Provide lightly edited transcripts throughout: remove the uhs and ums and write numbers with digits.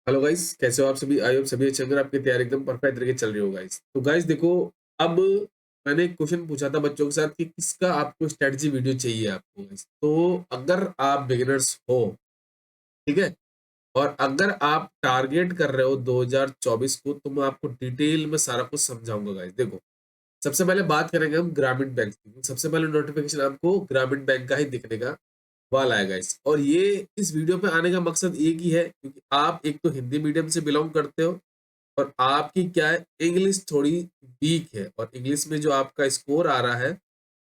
Hello guys, कैसे हो आप सभी? आई होप सभी अच्छे होंगे और आपकी तैयारी एकदम परफेक्ट तरीके से चल रही हो गाइस। तो गाइस देखो, अब मैंने एक क्वेश्चन पूछा था बच्चों के साथ कि किसका आपको स्ट्रेटजी वीडियो चाहिए आपको गाइस। तो अगर आप बिगिनर्स हो, ठीक है, और अगर आप टारगेट कर रहे हो 2024 को, तो मैं आपको डिटेल में सारा कुछ समझाऊंगा गाइस। देखो, सबसे पहले बात करेंगे हम ग्रामीण बैंक की। सबसे पहले नोटिफिकेशन आपको ग्रामीण बैंक का ही दिखने का वाला है गाइस। और ये इस वीडियो पे आने का मकसद एक ही है, क्योंकि आप एक तो हिंदी मीडियम से बिलोंग करते हो और आपकी क्या है, इंग्लिश थोड़ी वीक है और इंग्लिश में जो आपका स्कोर आ रहा है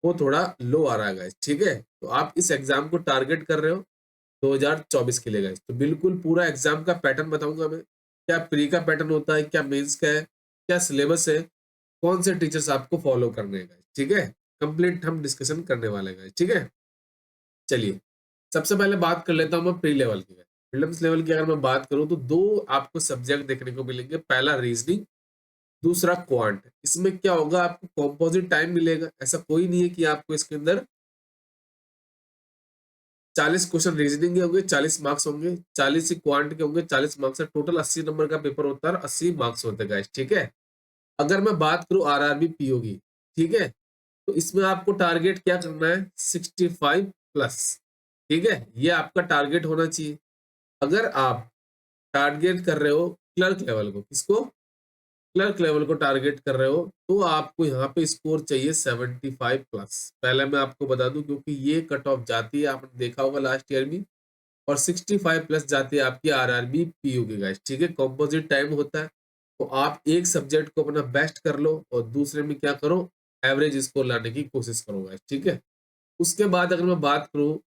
वो थोड़ा लो आ रहा है गाइस। ठीक है, तो आप इस एग्जाम को टारगेट कर रहे हो 2024 के लिए गाइस। तो बिल्कुल पूरा एग्जाम का पैटर्न बताऊंगा मैं, क्या प्री का पैटर्न होता है, क्या मेंस का है, क्या सिलेबस है, कौन से टीचर्स आपको फॉलो करने हैं गाइस। ठीक है, कंप्लीट हम डिस्कशन करने वाले हैं गाइस। ठीक है, चलिए सबसे पहले बात कर लेता हूं मैं प्री लेवल की। प्रीलिम्स लेवल की अगर मैं बात करूं तो दो आपको सब्जेक्ट देखने को मिलेंगे। पहला रीजनिंग, दूसरा क्वांट। इसमें क्या होगा, आपको कॉम्पोजिट टाइम मिलेगा। ऐसा कोई नहीं है कि आपको इसके अंदर 40 क्वेश्चन रीजनिंग के होंगे, 40 मार्क्स होंगे, 40 ही क्वांट के होंगे, 40 मार्क्स है। टोटल 80 नंबर का पेपर होता है, 80 मार्क्स होते हैं गाइस। ठीक है, अगर मैं बात करूं आरआरबी पीओ की, ठीक है, तो इसमें आपको टारगेट क्या करना है, 65 प्लस। ठीक है, ये आपका टारगेट होना चाहिए। अगर आप टारगेट कर रहे हो क्लर्क लेवल को, किसको, क्लर्क लेवल को टारगेट कर रहे हो, तो आपको यहाँ पे स्कोर चाहिए 75 प्लस। पहले मैं आपको बता दूं, क्योंकि ये कट ऑफ जाती है, आपने देखा होगा लास्ट ईयर भी, और 65 प्लस जाती है आपकी आरआरबी पीयू की गाइस। ठीक है, कॉम्पोजिट टाइम होता है, तो आप एक सब्जेक्ट को अपना बेस्ट कर लो और दूसरे में क्या करो, एवरेज स्कोर लाने की कोशिश करो गाइस। ठीक है, उसके बाद अगर मैं बात करूं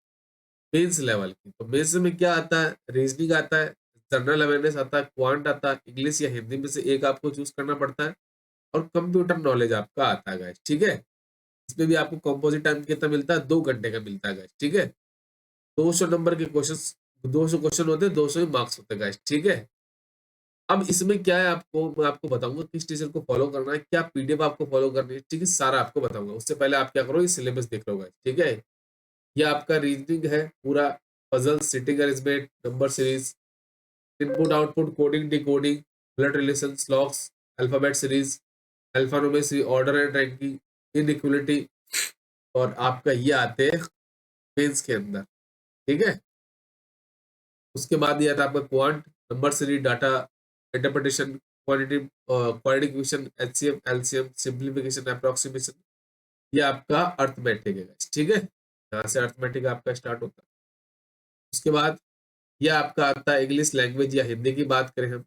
मेंस लेवल की, तो मेंस में क्या आता है, रीजनिंग आता है, जनरल अवेयरनेस आता है, क्वांट आता है, इंग्लिश या हिंदी में से एक आपको चूज करना पड़ता है, और कंप्यूटर नॉलेज आपका आता है गाइस। ठीक है, इसमें भी आपको कंपोजिट टाइम कितना मिलता है, 2 घंटे का मिलता है गाइस। ठीक है, 200 नंबर के क्वेश्चन, 200 क्वेश्चन होते हैं, 200 ही मार्क्स होते हैं गाइस। ठीक है, अब इसमें क्या है, आपको मैं आपको बताऊंगा किस टीचर को फॉलो करना है, क्या पीडीएफ आपको फॉलो करनी है। ठीक है, सारा आपको बताऊंगा। उससे पहले आप क्या करो, ये सिलेबस देख लो गाइस। ठीक है, ये आपका रीजनिंग है पूरा, puzzle, seating arrangement, number series, input output, coding decoding, blood relation, locks, alphabet series, alphanumeric, order and ranking, inequality, और आपका ये आते हैं मेंस के अंदर। ठीक है, उसके बाद ये आता है आपका quant, number series, data interpretation, quantity, quadratic, HCM, LCM, simplification, approximation, ये आपका अर्थमेटिक है guys। ठीक है, यहाँ से अर्थमेटिक आपका स्टार्ट होता है। उसके बाद ये आपका आता है इंग्लिश लैंग्वेज या हिंदी की बात करें हम,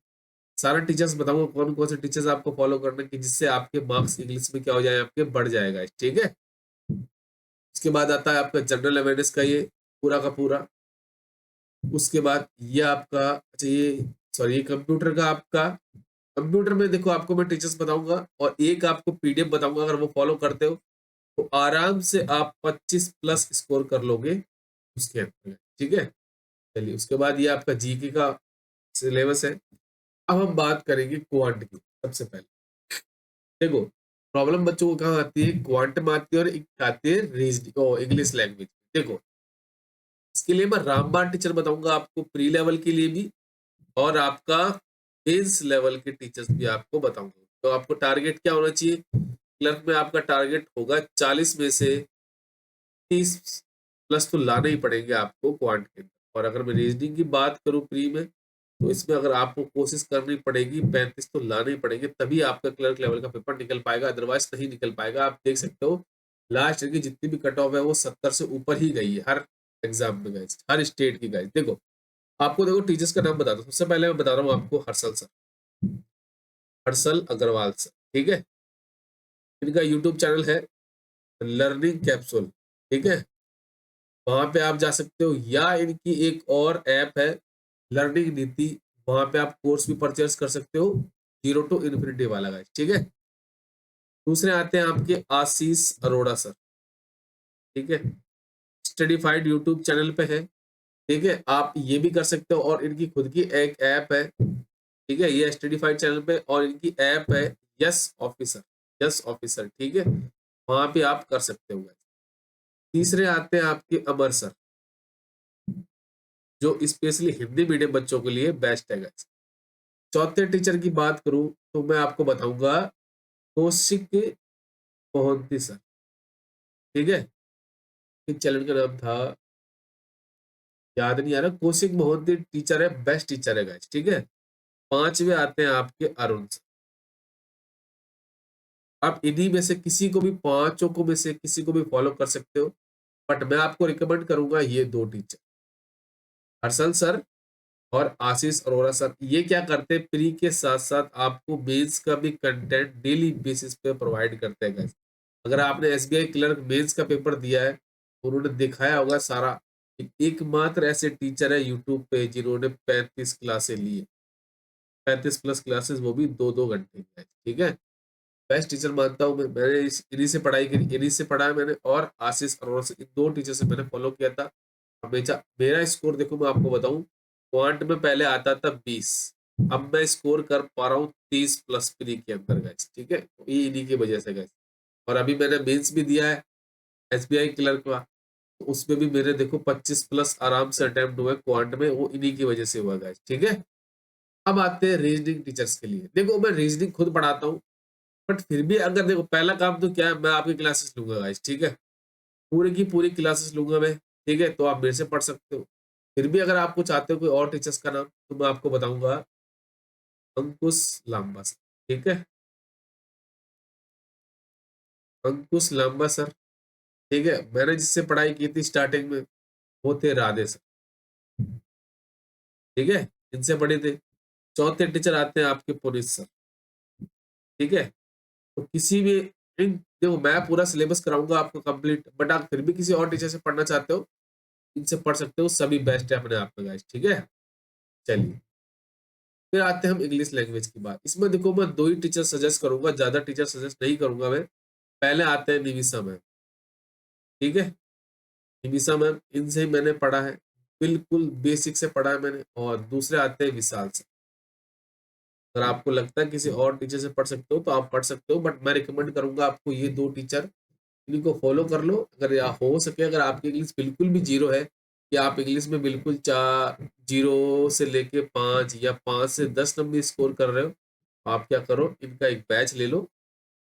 सारे टीचर्स बताऊंगा कौन कौन से टीचर्स आपको फॉलो करने की, जिससे आपके मार्क्स इंग्लिश में क्या हो जाए, आपके बढ़ जाएगा। ठीक है, उसके बाद आता है आपका जनरल अवेयरनेस का ये पूरा का पूरा। उसके बाद ये आपका, अच्छा ये, सॉरी, ये कंप्यूटर का आपका, कंप्यूटर में देखो आपको मैं टीचर्स बताऊंगा और एक आपको पीडीएफ बताऊंगा। अगर वो फॉलो करते हो तो आराम से आप 25 प्लस स्कोर कर लोगे उसके अंदर। ठीक है, चलिए उसके बाद ये आपका जीके का सिलेबस है। अब हम बात करेंगे क्वांट की। सबसे पहले देखो, प्रॉब्लम बच्चों को कहाँ आती है, क्वांट में आती है, और एक आती है रीजनिंग और इंग्लिश लैंग्वेज। देखो, इसके लिए मैं रामबाण टीचर बताऊंगा आपको प्री लेवल के लिए भी, और आपका मेंस लेवल के टीचर्स भी आपको बताऊंगा। तो आपको टारगेट क्या होना चाहिए, क्लर्क में आपका टारगेट होगा 40 में से 30 प्लस तो लाने ही पड़ेंगे आपको क्वांट के अंदर। और अगर मैं रीजनिंग की बात करूं प्री में, तो इसमें अगर आपको कोशिश करनी पड़ेगी, 35 तो लाने ही पड़ेंगे, तभी आपका क्लर्क लेवल का पेपर निकल पाएगा, अदरवाइज नहीं निकल पाएगा। आप देख सकते हो लास्ट ईयर की जितनी भी कट ऑफ है वो 70 से ऊपर ही गई है हर एग्जाम में गाइस, हर स्टेट की गाइस। देखो, आपको देखो टीचर्स का नाम बता दो। सबसे पहले मैं बता रहा हूँ आपको हर्षल सर, हर्षल अग्रवाल सर। ठीक है, इनका यूट्यूब चैनल है लर्निंग कैप्सूल। ठीक है, वहां पे आप जा सकते हो, या इनकी एक और ऐप है लर्निंग नीति, वहां पे आप कोर्स भी परचेस कर सकते हो, जीरो टू इन्फिनिटी वाला गाइस। ठीक है, दूसरे आते हैं आपके आशीष अरोड़ा सर। ठीक है, स्टडीफाइड यूट्यूब चैनल पे है। ठीक है, आप ये भी कर सकते हो, और इनकी खुद की एक ऐप है। ठीक है, ये स्टडीफाइड चैनल पे, और इनकी ऐप है यस ऑफिसर, यस ऑफिसर। ठीक है, वहां पे आप कर सकते हो guys। तीसरे आते हैं आपके अमर सर, जो स्पेशली हिंदी मीडियम बच्चों के लिए बेस्ट है गाइस। चौथे टीचर की बात करूं तो मैं आपको बताऊंगा कौशिक मोहंती सर। ठीक है, इस चैनल का नाम था, याद नहीं आ रहा, कौशिक मोहंती टीचर है, बेस्ट टीचर है गाइस। ठीक है, पांचवे आते हैं आपके अरुण सर। आप इन्हीं में से किसी को भी, पांचों को में से किसी को भी फॉलो कर सकते हो, बट मैं आपको रिकमेंड करूंगा ये दो टीचर, हर्षल सर और आशीष अरोड़ा सर। ये क्या करते हैं, प्री के साथ साथ आपको मेंस का भी कंटेंट डेली बेसिस पे प्रोवाइड करते हैं guys। अगर आपने एसबीआई क्लर्क मेंस का पेपर दिया है तो उन्होंने दिखाया होगा सारा। एकमात्र ऐसे टीचर है यूट्यूब पे जिन्होंने 35 क्लासे ली है, 35 प्लस क्लासेस, वो भी 2-2 घंटे की। ठीक है, बेस्ट टीचर मानता हूँ मैं। मैंने इन्हीं से पढ़ाई करी, इन्हीं से पढ़ा है मैंने, और आशीष अरोड़ा से, इन दो टीचर से मैंने फॉलो किया था हमेशा। मेरा स्कोर देखो मैं आपको बताऊं, क्वांट में पहले आता था 20, अब मैं स्कोर कर पा रहा हूँ 30 प्लस प्री के अंदर गाइस। ठीक है, तो ये इन्हीं की वजह से गाइस। और अभी मैंने मेंस भी दिया है एसबीआई क्लर्क का, तो उसमें भी मेरे देखो 25 प्लस आराम से अटेम्प्ट हुए क्वांट में, वो इन्हीं की वजह से हुआ गाइस। ठीक है, अब आते हैं रीजनिंग टीचर्स के लिए। देखो मैं रीजनिंग खुद पढ़ाता हूँ, बट फिर भी अगर देखो पहला काम तो क्या है, मैं आपकी क्लासेस लूंगा गाइस। ठीक है, पूरी की पूरी क्लासेस लूंगा मैं। ठीक है, तो आप मेरे से पढ़ सकते हो। फिर भी अगर आपको चाहते हो कोई और टीचर्स का नाम, तो मैं आपको बताऊंगा अंकुश लांबा सर। ठीक है, अंकुश लांबा सर। ठीक है, मैंने जिससे पढ़ाई की थी स्टार्टिंग में वो थे राधे सर। ठीक है, इनसे पढ़े थे। चौथे टीचर आते हैं आपके पुनीत सर। ठीक है, तो किसी भी देखो मैं पूरा सिलेबस कराऊंगा आपको कंप्लीट, बट आप फिर भी किसी और टीचर से पढ़ना चाहते हो, इनसे पढ़ सकते हो, सभी बेस्ट है अपने आप में गाइस। ठीक है, चलिए फिर आते हैं हम इंग्लिश लैंग्वेज की बात। इसमें देखो मैं दो ही टीचर सजेस्ट करूंगा, ज्यादा टीचर सजेस्ट नहीं करूंगा मैं। पहले आते हैं निविसा मैम। ठीक है, निविसा मैम, इनसे ही मैंने पढ़ा है, बिल्कुल बेसिक से पढ़ा है मैंने। और दूसरे आते हैं विशाल से। अगर आपको लगता है किसी और टीचर से पढ़ सकते हो तो आप पढ़ सकते हो, बट मैं रिकमेंड करूंगा आपको ये दो टीचर, इनको फॉलो कर लो। अगर या हो सके, अगर आपकी इंग्लिश बिल्कुल भी जीरो है, कि आप इंग्लिश में बिल्कुल 0 से लेके 5 या 5 से 10 नंबर स्कोर कर रहे हो, तो आप क्या करो, इनका एक बैच ले लो।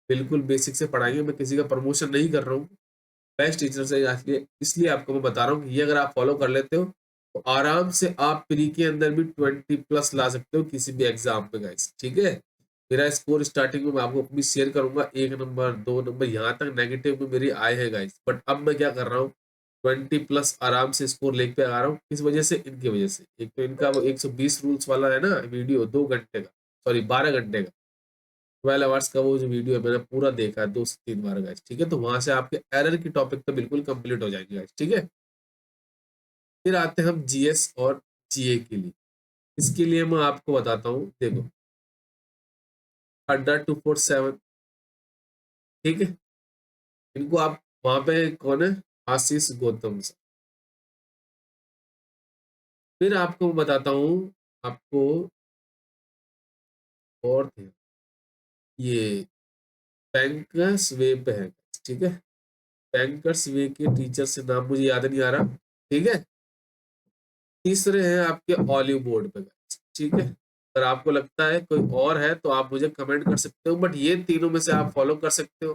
बिल्कुल बेसिक से पढ़ाएंगे, मैं किसी का प्रमोशन नहीं कर रहा हूँ, बेस्ट टीचर से, इसलिए इसलिए आपको मैं बता रहा हूँ कि ये अगर आप फॉलो कर लेते हो तो आराम से आप प्री के अंदर भी 20 प्लस ला सकते हो किसी भी एग्जाम पे गाइस। ठीक है, मेरा स्कोर स्टार्टिंग में मैं आपको भी शेयर करूंगा, 1 नंबर 2 नंबर यहाँ तक नेगेटिव में मेरी आए हैं गाइस, बट अब मैं क्या कर रहा हूँ, 20 प्लस आराम से स्कोर लेके आ रहा हूँ। किस वजह से, इनकी वजह से। एक तो इनका वो 120 रूल्स वाला है ना वीडियो, 2 घंटे का, सॉरी 12 घंटे का, 12 आवर्स का वो जो वीडियो है, मैंने पूरा देखा है 2 से 3 बार गाइस। ठीक है, तो वहां से आपके एरर की टॉपिक तो बिल्कुल कंप्लीट हो जाएगी गाइस। ठीक है, फिर आते हैं हम जीएस और जीए के लिए। इसके लिए मैं आपको बताता हूँ, देखो अड्डा 247। ठीक है, इनको आप, वहां पे कौन है, आशीष गौतम सर। फिर आपको मैं बताता हूँ, आपको और थे ये बैंकर्स वे पे है। ठीक है, बैंकर्स वे के टीचर से नाम मुझे याद नहीं आ रहा। ठीक है, तीसरे हैं आपके ऑलिव बोर्ड पे guys। ठीक है, अगर आपको लगता है कोई और है तो आप मुझे कमेंट कर सकते हो, बट ये तीनों में से आप फॉलो कर सकते हो।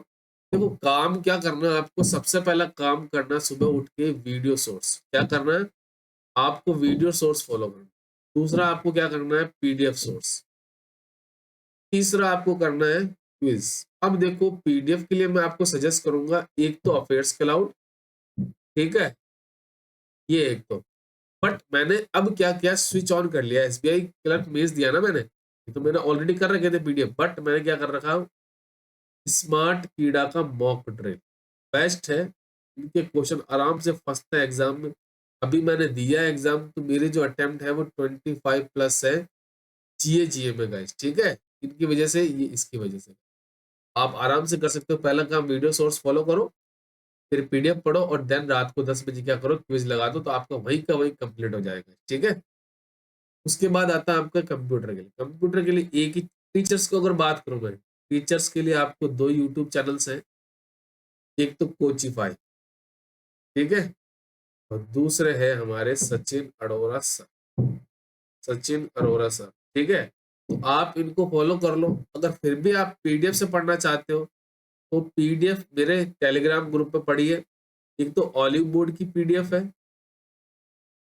देखो काम क्या करना है आपको, सबसे पहला काम करना है सुबह उठ के वीडियो सोर्स, क्या करना है आपको, वीडियो सोर्स फॉलो करना। दूसरा आपको क्या करना है, पीडीएफ सोर्स। तीसरा आपको करना है क्विज। अब देखो पीडीएफ के लिए मैं आपको सजेस्ट करूंगा, एक तो अफेयर्स क्लाउड। ठीक है, ये एक तो, बट मैंने अब क्या किया, स्विच ऑन कर लिया, एसबीआई क्लर्क मेज दिया ना मैंने, ये तो मैंने ऑलरेडी कर रखे थे पीडीएफ, बट मैंने क्या कर रखा, स्मार्ट कीड़ा का मॉक ड्रिल बेस्ट है। इनके क्वेश्चन आराम से फंसते हैं एग्जाम में। अभी मैंने दिया एग्जाम, तो मेरे जो अटेम्प्ट है वो 25 प्लस है जीए में गाइस। ठीक है, इनकी वजह से, ये इसकी वजह से आप आराम से कर सकते हो। पहला काम वीडियो सोर्स फॉलो करो, फिर पीडीएफ पढ़ो, और देन रात को 10 बजे क्या करो, क्विज लगा दो, तो आपका वही का वही कंप्लीट हो जाएगा। ठीक है, उसके बाद आता है आपका कंप्यूटर के लिए। कंप्यूटर के लिए एक ही, टीचर्स को अगर बात करूं मैं, टीचर्स के लिए आपको दो यूट्यूब चैनल्स हैं, एक तो कोचिफाई। ठीक है, और दूसरे है हमारे सचिन अरोड़ा सर, सचिन अरोड़ा सर। ठीक है, तो आप इनको फॉलो कर लो। अगर फिर भी आप पीडीएफ से पढ़ना चाहते हो तो पीडीएफ मेरे टेलीग्राम ग्रुप पे पढ़िए। एक तो ऑलिव बोर्ड की पीडीएफ है,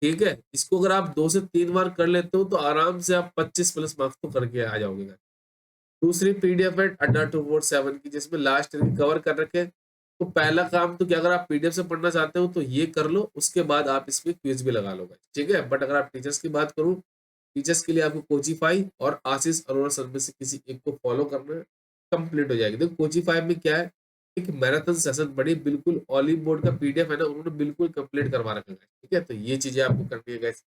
ठीक है? इसको अगर आप 2 से 3 बार कर लेते हो तो आराम से आप 25 प्लस मार्क्स तो करके आ जाओगे। दूसरी पीडीएफ है अड्डा 247 की, जिसमें लास्ट ईयर कवर कर रखे। तो पहला काम तो क्या, अगर आप पीडीएफ से पढ़ना चाहते हो तो ये कर लो, उसके बाद आप इसमें क्विज भी लगा लो गाइस, ठीक है? बट अगर आप टीचर्स की बात करूं, टीचर्स के लिए आपको कोचिफाई और आशीष अरोड़ा सर में से किसी एक को फॉलो करना है, कंप्लीट हो जाएगी। देखो कोचिफाई में क्या है, एक मैराथन सेशन बड़ी बिल्कुल ऑलिव बोर्ड का पीडीएफ है ना, उन्होंने बिल्कुल कंप्लीट करवा रखा है, ठीक है? तो ये चीजें आपको करनी है गाइस।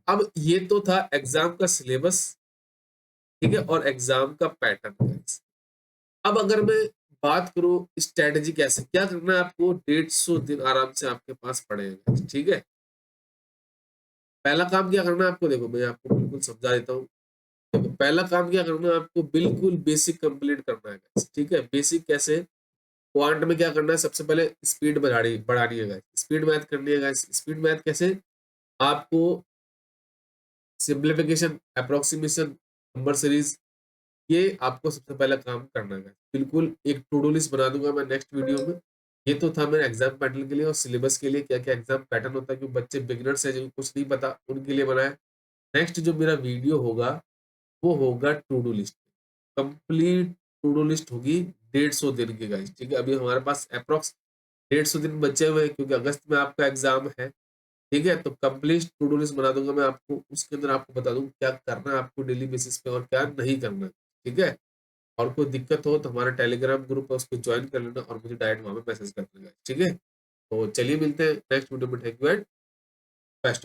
अब ये तो था एग्जाम का सिलेबस, ठीक है, और एग्जाम का पैटर्न गाइस। अब अगर मैं बात करूं स्ट्रेटेजी कैसे क्या करना है आपको, 150 दिन आराम से आपके पास पड़ेगा, ठीक है? पहला काम क्या करना है आपको, देखो मैं आपको बिल्कुल समझा देता हूँ। देखो पहला काम क्या करना है आपको, बिल्कुल बेसिक कंप्लीट करना है guys, ठीक है? बेसिक कैसे, क्वांट में क्या करना है, सबसे पहले स्पीड बढ़ानी बढ़ानी है guys, स्पीड मैथ करनी है guys। स्पीड मैथ कैसे, आपको सिंप्लीफिकेशन, अप्रोक्सीमेशन, नंबर सीरीज, ये आपको सबसे पहला काम करना है। बिल्कुल एक टू डू लिस्ट बना दूंगा मैं नेक्स्ट वीडियो में। ये तो था मेरे एग्जाम पैटर्न के लिए और सिलेबस के लिए, क्या क्या एग्जाम पैटर्न होता है, क्योंकि बच्चे बिगिनर्स है जिनको कुछ नहीं पता, उनके लिए बनाया। नेक्स्ट जो मेरा वीडियो होगा वो होगा to do list, complete to do list होगी 150 दिन की गाइस, ठीक है? अभी हमारे पास अप्रोक्स 150 दिन बचे हुए हैं, क्योंकि अगस्त में आपका एग्जाम है, ठीक है? तो कंप्लीट टू डू लिस्ट बना दूंगा मैं आपको, उसके अंदर आपको बता दूंगा क्या करना है आपको डेली बेसिस पे और क्या नहीं करना है, ठीक है? और कोई दिक्कत हो तो हमारा टेलीग्राम ग्रुप है, उसको ज्वाइन कर लेना और मुझे डायरेक्ट वहां पे मैसेज कर देना, ठीक है? तो चलिए मिलते हैं नेक्स्ट वीडियो में। Thank you and best.